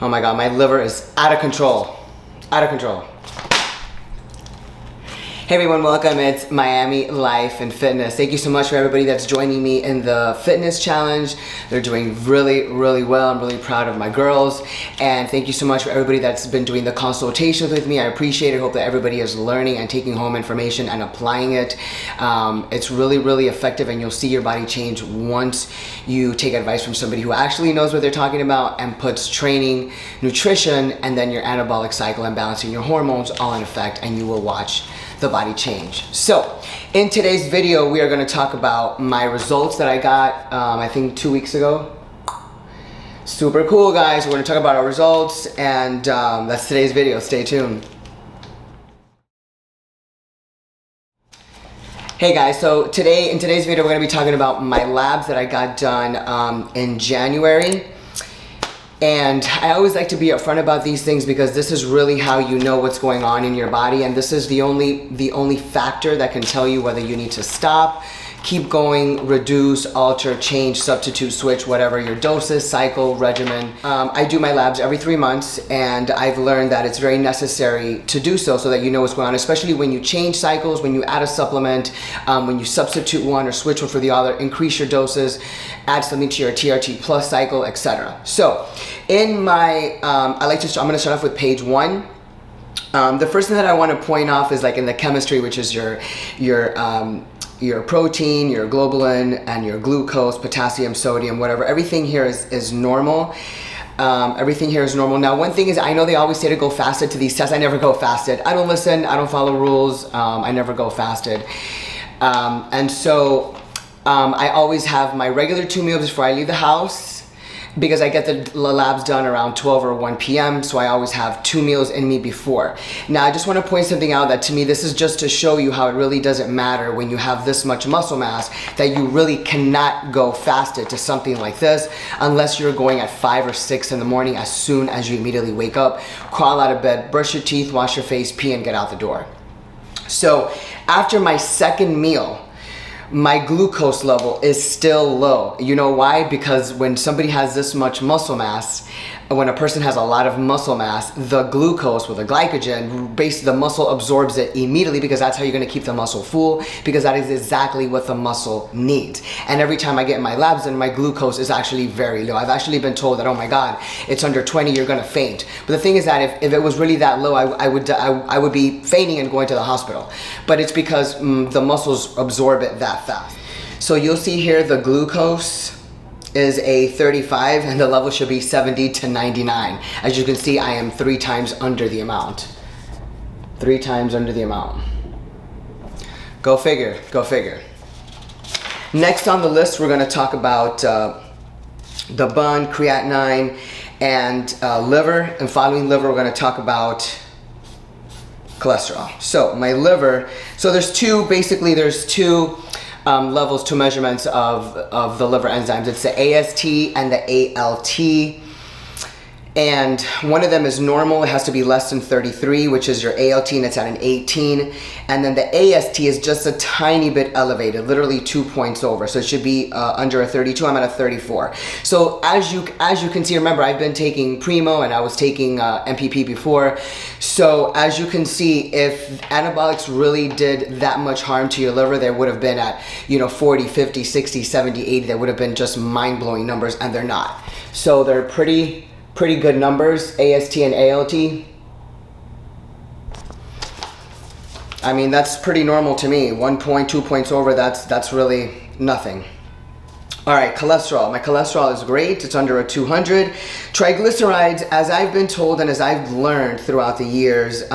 Oh my God, my liver is out of control. Out of control. Hey everyone, welcome. It's Miami Life and Fitness. Thank you so much for everybody that's joining me in the fitness challenge. They're doing really well. I'm really proud of my girls. And thank you so much for everybody that's been doing the consultations with me. I appreciate it. Hope that everybody is learning and taking home information and applying it. It's really effective, and you'll see your body change once you take advice from somebody who actually knows what they're talking about and puts training, nutrition, and then your anabolic cycle and balancing your hormones all in effect, and you will watch the body change. So in today's video, we are going to talk about my results that I got I think 2 weeks ago. Super cool, guys. We're going to talk about our results, and that's today's video. Stay tuned. Hey guys, so in today's video we're going to be talking about my labs that I got done in January. And I always like to be upfront about these things because this is really how you know what's going on in your body, and this is the only factor that can tell you whether you need to stop, keep going, reduce, alter, change, substitute, switch, whatever your doses, cycle, regimen. I do my labs every 3 months, and I've learned that it's very necessary to do so that you know what's going on, especially when you change cycles, when you add a supplement, when you substitute one or switch one for the other, increase your doses, add something to your TRT plus cycle, etc. So in my, I'm going to start off with page 1. The first thing that I want to point off is like in the chemistry, which is your protein, your globulin, and your glucose, potassium, sodium, whatever. Everything here is normal. Everything here is normal. Now, one thing is, I know they always say to go fasted to these tests. I never go fasted. I don't listen. I don't follow rules. I never go fasted. And so I always have my regular 2 meals before I leave the house, because I get the labs done around 12 or 1 p.m. So I always have 2 meals in me before. Now, I just want to point something out that to me, this is just to show you how it really doesn't matter when you have this much muscle mass, that you really cannot go fasted to something like this unless you're going at 5 or 6 in the morning as soon as you immediately wake up, crawl out of bed, brush your teeth, wash your face, pee, and get out the door. So after my second meal, my glucose level is still low. You know why? Because when somebody has this much muscle mass, when a person has a lot of muscle mass, the glucose with the glycogen, basically the muscle absorbs it immediately, because that's how you're going to keep the muscle full, because that is exactly what the muscle needs. And every time I get my labs done, my glucose is actually very low. I've actually been told that, oh my God, it's under 20, you're going to faint. But the thing is that if it was really that low, I would be fainting and going to the hospital. But it's because the muscles absorb it that fast. So you'll see here the glucose is a 35, and the level should be 70 to 99. As you can see, I am 3 times under the amount. 3 times under the amount. Go figure, go figure. Next on the list, we're going to talk about the bun, creatinine, and liver. And following liver, we're going to talk about cholesterol. So my liver, so there's two levels, 2 measurements of the liver enzymes. It's the AST and the ALT. And one of them is normal. It has to be less than 33, which is your ALT, and it's at an 18. And then the AST is just a tiny bit elevated, literally 2 points over. So it should be under a 32. I'm at a 34. So as you can see, remember, I've been taking Primo, and I was taking MPP before. So as you can see, if anabolics really did that much harm to your liver, they would have been at 40, 50, 60, 70, 80. They would have been just mind-blowing numbers, and they're not. So they're pretty good numbers, AST and ALT. I mean, that's pretty normal to me. 1 point, 2 points over, that's really nothing. All right, cholesterol. My cholesterol is great. It's under a 200. Triglycerides, as I've been told and as I've learned throughout the years,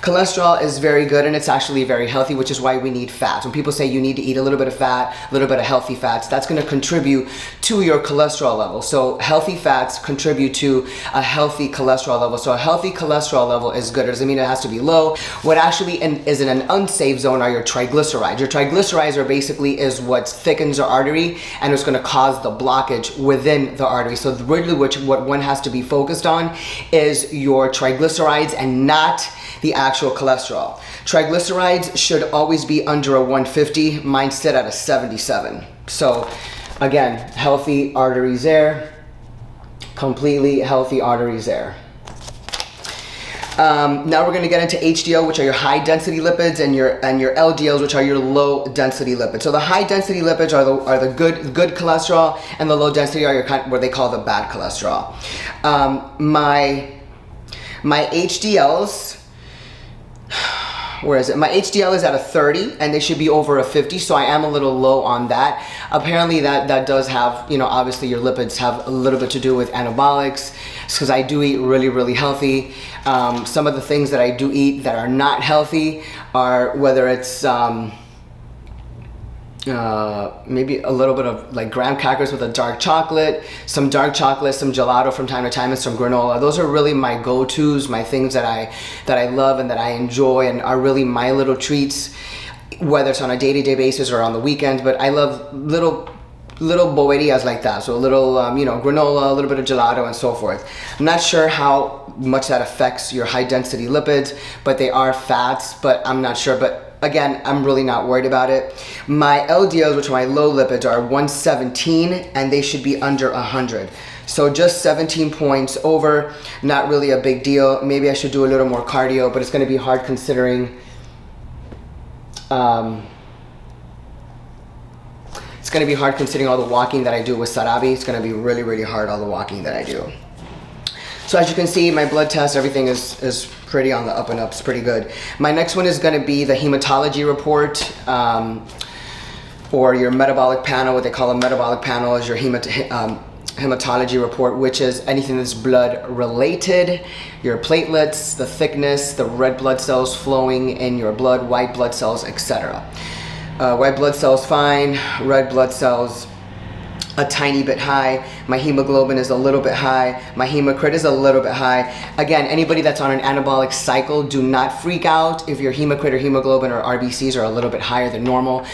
cholesterol is very good, and it's actually very healthy, which is why we need fats. When people say you need to eat a little bit of fat, a little bit of healthy fats, that's going to contribute to your cholesterol level. So healthy fats contribute to a healthy cholesterol level. So a healthy cholesterol level is good. It doesn't mean it has to be low. What actually is in an unsafe zone are your triglycerides. Your triglycerides are basically what thickens the artery, and it's going to cause the blockage within the artery. So really what one has to be focused on is your triglycerides and not the actual cholesterol. Triglycerides should always be under a 150. Mine sit at a 77. So again, healthy arteries there. Completely healthy arteries there. Now we're going to get into HDL, which are your high density lipids, and your LDLs, which are your low density lipids. So the high density lipids are the good cholesterol, and the low density are your what they call the bad cholesterol. My HDLs, where is it? My HDL is at a 30, and they should be over a 50, so I am a little low on that. Apparently that does have, you know, obviously your lipids have a little bit to do with anabolics, because I do eat really, really healthy. Some of the things that I do eat that are not healthy are whether it's maybe a little bit of like graham crackers with a dark chocolate, some gelato from time to time, and some granola. Those are really my go-tos, my things that I love and that I enjoy and are really my little treats, whether it's on a day-to-day basis or on the weekends. But I love little boberías like that, so a little you know, granola, a little bit of gelato, and so forth. I'm not sure how much that affects your high density lipids, but they are fats, but I'm not sure. But again, I'm really not worried about it. My LDLs, which are my low lipids, are 117, and they should be under 100. So just 17 points over, not really a big deal. Maybe I should do a little more cardio, but it's going to be hard considering it's going to be hard considering all the walking that I do with Sarabi. It's going to be really, really hard, all the walking that I do. So as you can see, my blood test, everything is pretty on the up and up. It's pretty good. My next one is going to be the hematology report, or your metabolic panel. What they call a metabolic panel is your hematology report, which is anything that's blood related, your platelets, the thickness, the red blood cells flowing in your blood, white blood cells, etc. White blood cells fine, red blood cells a tiny bit high. My hemoglobin is a little bit high. My hematocrit is a little bit high. Again, anybody that's on an anabolic cycle, do not freak out if your hematocrit or hemoglobin or RBCs are a little bit higher than normal.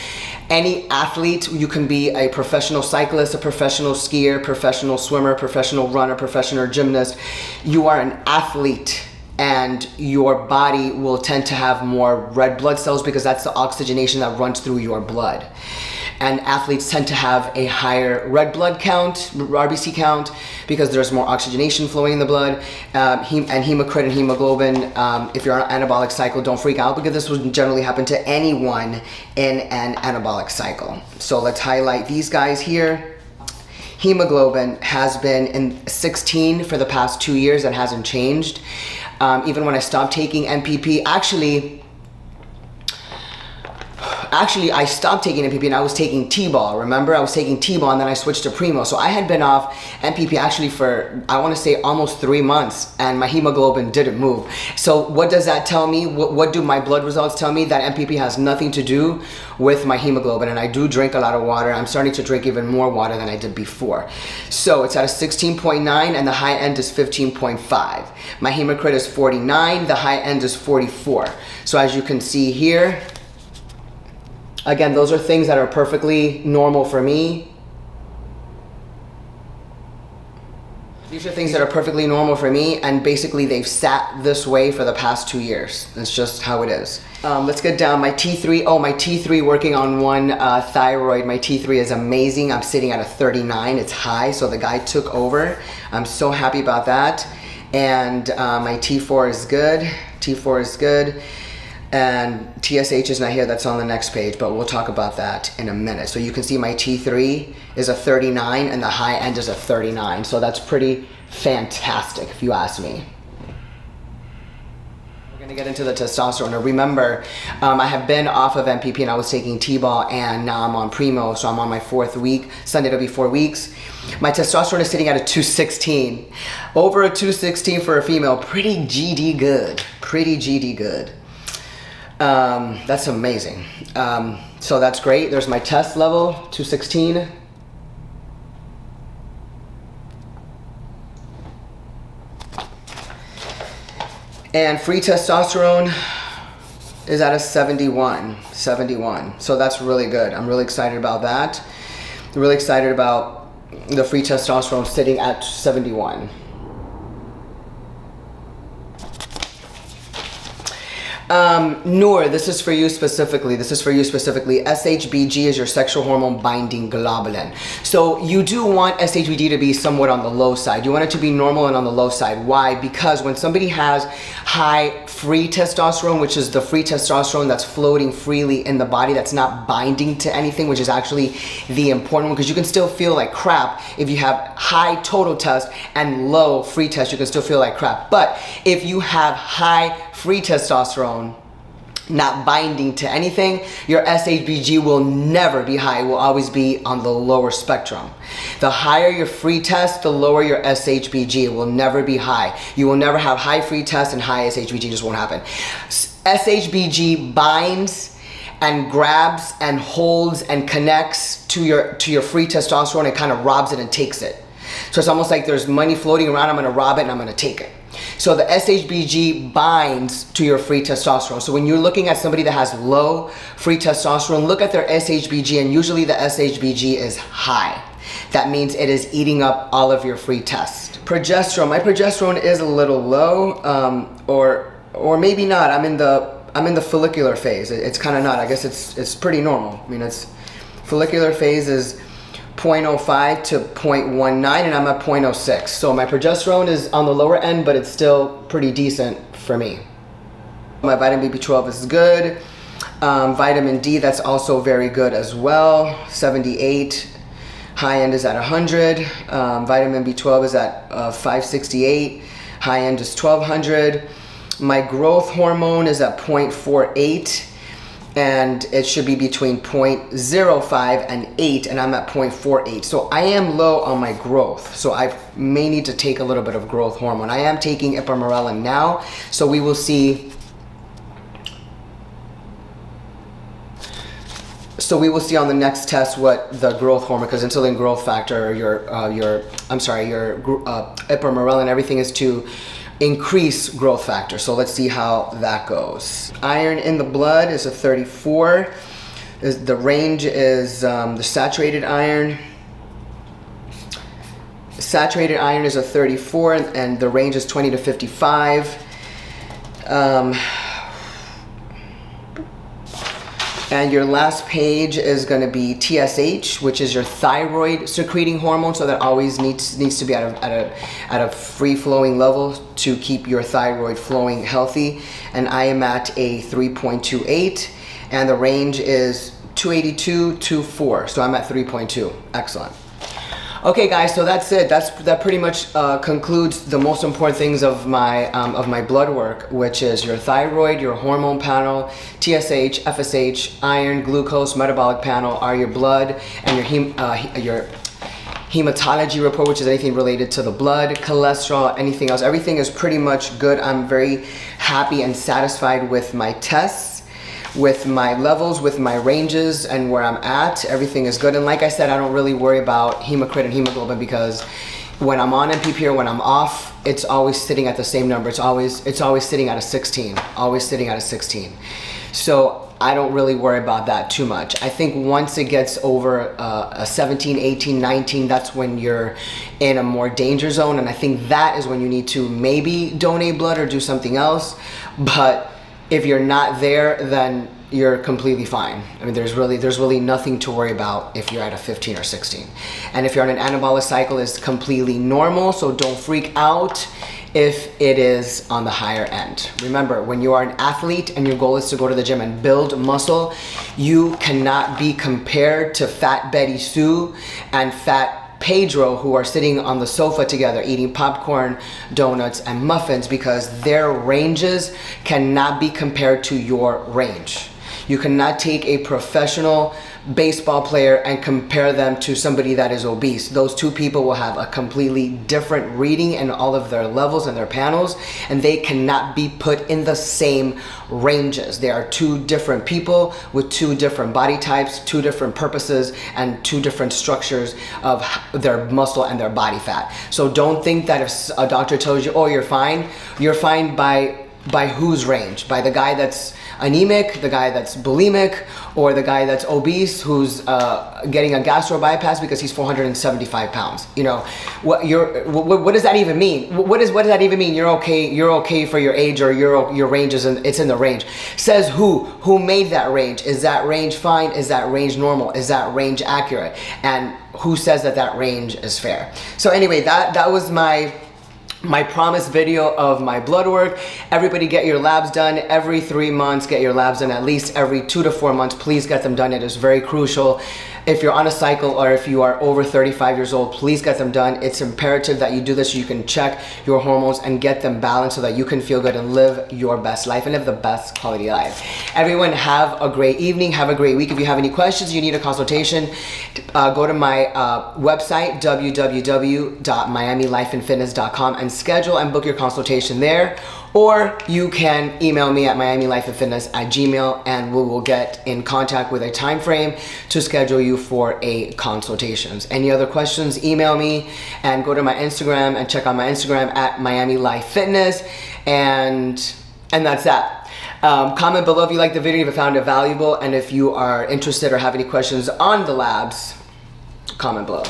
Any athlete, you can be a professional cyclist, a professional skier, professional swimmer, professional runner, professional gymnast. You are an athlete, and your body will tend to have more red blood cells because that's the oxygenation that runs through your blood. And athletes tend to have a higher red blood count, RBC count, because there's more oxygenation flowing in the blood. And hematocrit and hemoglobin, if you're on an anabolic cycle, don't freak out, because this would generally happen to anyone in an anabolic cycle. So let's highlight these guys here. Hemoglobin has been in 16 for the past 2 years and hasn't changed. Even when I stopped taking MPP, Actually, I stopped taking MPP and I was taking T-ball. Remember, I was taking T-ball and then I switched to Primo. So I had been off MPP actually for, I want to say, almost 3 months, and my hemoglobin didn't move. So what does that tell me? What do my blood results tell me? That MPP has nothing to do with my hemoglobin, and I do drink a lot of water. I'm starting to drink even more water than I did before. So it's at a 16.9 and the high end is 15.5. My hematocrit is 49, the high end is 44. So as you can see here, again, those are things that are perfectly normal for me. These are things that are perfectly normal for me, and basically they've sat this way for the past 2 years. That's just how it is. Let's get down. My T3, my T3 working on one thyroid. My T3 is amazing. I'm sitting at a 39. It's high, so the guy took over. I'm so happy about that. And my T4 is good. T4 is good. And TSH is not here, that's on the next page, but we'll talk about that in a minute. So you can see my T3 is a 39 and the high end is a 39. So that's pretty fantastic if you ask me. We're gonna get into the testosterone. Now remember, I have been off of MPP and I was taking T-ball, and now I'm on Primo, so I'm on my 4th week. Sunday it'll be 4 weeks. My testosterone is sitting at a 216. Over a 216 for a female, pretty GD good, pretty GD good. That's amazing. So that's great. There's my test level, 216. And free testosterone is at a 71. So that's really good. I'm really excited about that. I'm really excited about the free testosterone sitting at 71. Noor, this is for you specifically. This is for you specifically. SHBG is your sexual hormone binding globulin. So you do want SHBG to be somewhat on the low side. You want it to be normal and on the low side. Why? Because when somebody has high free testosterone, which is the free testosterone that's floating freely in the body, that's not binding to anything, which is actually the important one, because you can still feel like crap if you have high total test and low free test. You can still feel like crap. But if you have high free testosterone not binding to anything, your SHBG will never be high. It will always be on the lower spectrum. The higher your free test, the lower your SHBG. It will never be high. You will never have high free test and high SHBG. Just won't happen. SHBG binds and grabs and holds and connects to your free testosterone and kind of robs it and takes it. So it's almost like there's money floating around. I'm going to rob it and I'm going to take it. So the SHBG binds to your free testosterone. So when you're looking at somebody that has low free testosterone, look at their SHBG, and usually the SHBG is high. That means it is eating up all of your free test. Progesterone. My progesterone is a little low, or maybe not. I'm in the follicular phase. It's kind of not. I guess it's pretty normal. I mean, it's follicular phase is 0.05 to 0.19, and I'm at 0.06. So my progesterone is on the lower end, but it's still pretty decent for me. My vitamin B12 is good. Vitamin D, that's also very good as well. 78. High end is at 100. Vitamin B12 is at 568. High end is 1200. My growth hormone is at 0.48. And it should be between 0.05 and 8, and I'm at 0.48. So I am low on my growth. So I may need to take a little bit of growth hormone. I am taking ipamorelin now, so we will see. So we will see on the next test what the growth hormone, because insulin growth factor, your ipamorelin, everything is to increase growth factor. So let's see how that goes. Iron in the blood is a 34. The range is the saturated iron. Saturated iron is a 34, and the range is 20 to 55. And your last page is going to be TSH, which is your thyroid secreting hormone. So that always needs to be at a free flowing level to keep your thyroid flowing healthy. And I am at a 3.28, and the range is 282 to 4. So I'm at 3.2. Excellent. Okay, guys, so that's it. That pretty much concludes the most important things of my blood work, which is your thyroid, your hormone panel, TSH, FSH, iron, glucose, metabolic panel, are your blood, and your hematology report, which is anything related to the blood, cholesterol, anything else. Everything is pretty much good. I'm very happy and satisfied with my tests, with my levels, with my ranges, and where I'm at. Everything is good. And like I said, I don't really worry about hematocrit and hemoglobin, because when I'm on NPP or when I'm off, it's always sitting at the same number. It's always sitting at a 16, always sitting at a 16. So I don't really worry about that too much. I think once it gets over a 17, 18, 19, that's when you're in a more danger zone. And I think that is when you need to maybe donate blood or do something else. But if you're not there, then you're completely fine. I mean, there's really nothing to worry about if you're at a 15 or 16. And if you're on an anabolic cycle, it's completely normal, so don't freak out if it is on the higher end. Remember, when you are an athlete and your goal is to go to the gym and build muscle, you cannot be compared to Fat Betty Sue and Fat Pedro, who are sitting on the sofa together eating popcorn, donuts, and muffins, because their ranges cannot be compared to your range. You cannot take a professional baseball player and compare them to somebody that is obese. Those two people will have a completely different reading in all of their levels and their panels, and they cannot be put in the same ranges. They are two different people with two different body types, two different purposes, and two different structures of their muscle and their body fat. So don't think that if a doctor tells you, oh, you're fine by whose range? By the guy that's anemic, the guy that's bulimic, or the guy that's obese who's getting a gastro bypass because he's 475 pounds. You know, what does that even mean? What does that even mean? You're okay for your age, or your range it's in the range. Says who made that range? Is that range fine? Is that range normal? Is that range accurate? And who says that range is fair? So anyway, that was my promised video of my blood work. Everybody get your labs done every 3 months. Get your labs done at least every 2 to 4 months. Please get them done. It is very crucial. If you're on a cycle, or if you are over 35 years old, please get them done. It's imperative that you do this so you can check your hormones and get them balanced so that you can feel good and live your best life and live the best quality life. Everyone have a great evening. Have a great week. If you have any questions, you need a consultation, go to my website, www.miamilifeandfitness.com, and schedule and book your consultation there. Or you can email me at miamilifeandfitness@gmail.com, and we will get in contact with a time frame to schedule you for a consultations. Any other questions, email me, and go to my Instagram and check out my Instagram at miamilifefitness, and that's that. Comment below if you liked the video, if you found it valuable, and if you are interested or have any questions on the labs, comment below.